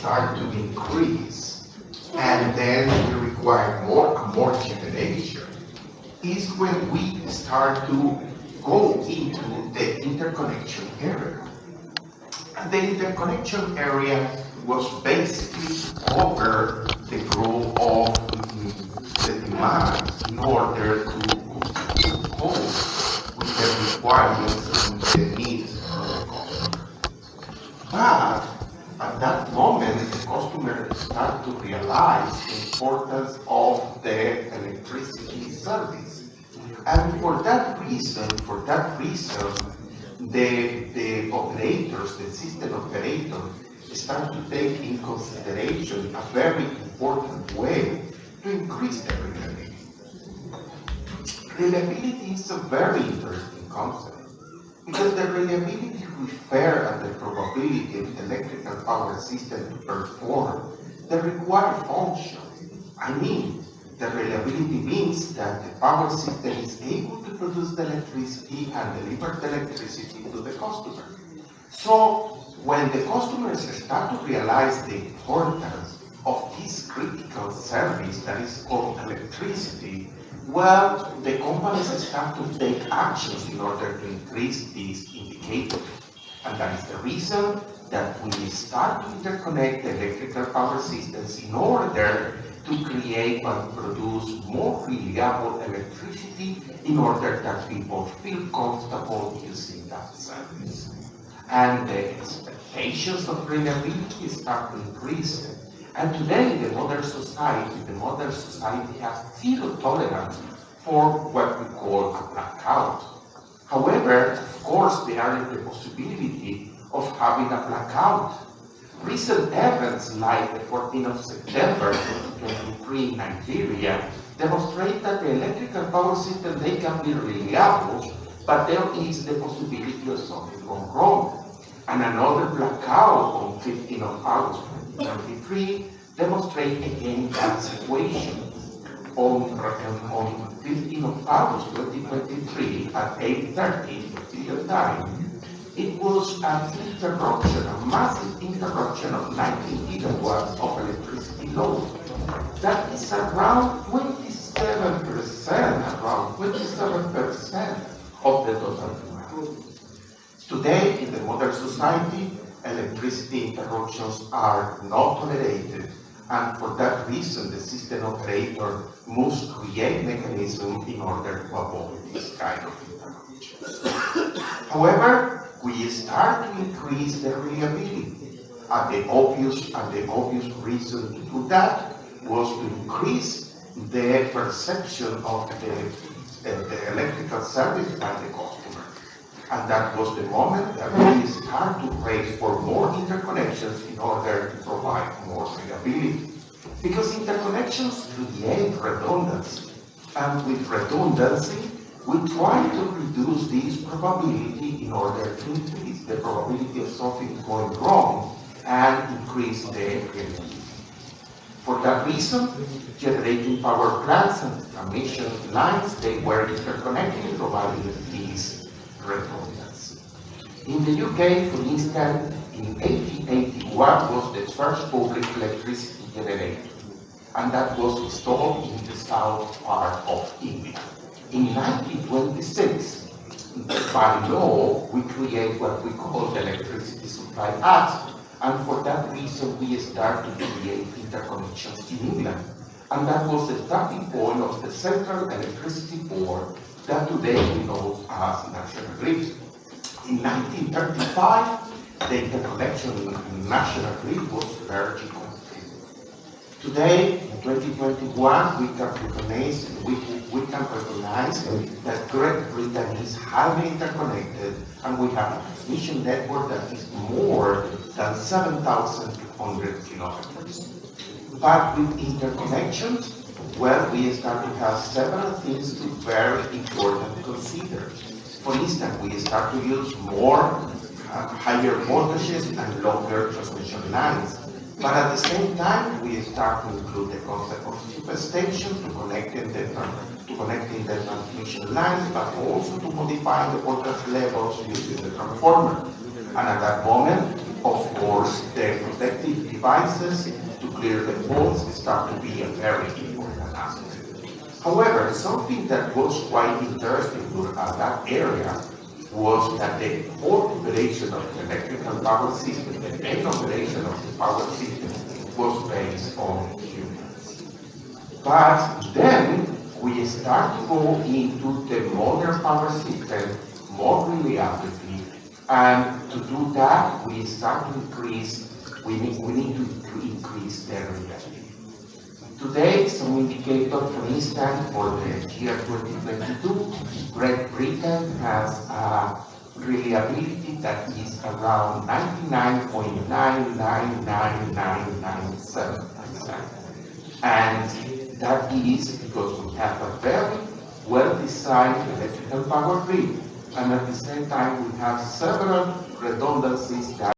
start to increase, and then we require more and more generation, is when we start to go into the interconnection area. And the interconnection area was basically to cover the growth of the demand in order to cope with the requirements and the needs of the customer. But at that moment, the customer start to realize the importance of the electricity service. And for that reason, the operators, the system operators, start to take in consideration a very important way to increase the reliability. Reliability is a very interesting concept because the reliability refers to the probability of the electrical power system to perform the required function. I mean, the reliability means that the power system is able to produce the electricity and deliver the electricity to the customer. So, when the customers start to realize the importance of this critical service that is called electricity, well, the companies start to take actions in order to increase these indicators. And that is the reason that we start to interconnect the electrical power systems in order to create and produce more reliable electricity in order that people feel comfortable using that service. And the expectations of reliability start to increase. And today, in the modern society has zero tolerance for what we call a blackout. However, of course, there is the possibility of having a blackout. Recent events like the 14th of September 2023 in Nigeria demonstrate that the electrical power system, they can be reliable, but there is the possibility of something going wrong. And another blackout on 15th of August 2023 demonstrate again that situation. On 15th of August 2023 at 8:30 Brazilian time, it was an interruption, a massive interruption of 19 gigawatts of electricity load. That is around 27% of the total demand. Today, in the modern society, electricity interruptions are not tolerated, and for that reason, the system operator must create mechanisms in order to avoid this kind of interruptions. However, we start to increase the reliability, and the obvious reason to do that was to increase the perception of the electrical service by the customer. And that was the moment that we start to race for more interconnections in order to provide more reliability. Because interconnections create redundancy. And with redundancy, we try to reduce this probability in order to increase the probability of something going wrong and increase the reliability. For that reason, generating power plants and transmission lines, they were interconnected, providing these redundancy. In the UK, for instance, in 1881 was the first public electricity generator, and that was installed in the south part of England. In 1926, by law, we create what we call the Electricity Supply Act, and for that reason, we start to create interconnections in England. And that was the starting point of the Central Electricity Board that today we know as National Grid. In 1935, the interconnection in National Grid was largely completed. Today, in 2021, we can recognize that Great Britain is highly interconnected, and we have a transmission network that is more than 7,200 kilometers. But with interconnections, well, we start to have several things to very important to consider. For instance, we start to use more higher voltages and longer transmission lines. But at the same time, we start to include the concept of substations to connecting the transmission lines, but also to modify the voltage levels using the transformer. And at that moment, of course, the protective devices to clear the poles start to be a very important aspect. However, something that was quite interesting at that area was that the whole operation of the electrical power system, the main operation of the power system, was based on humans. But then we start to go into the modern power system more reliably, and to do that, we start to increase, we need to increase the reliability. Today, some indicator, for instance, for the year 2022, Great Britain has a reliability that is around 99.99997%. And that is because we have a very well-designed electrical power grid, and at the same time we have several redundancies that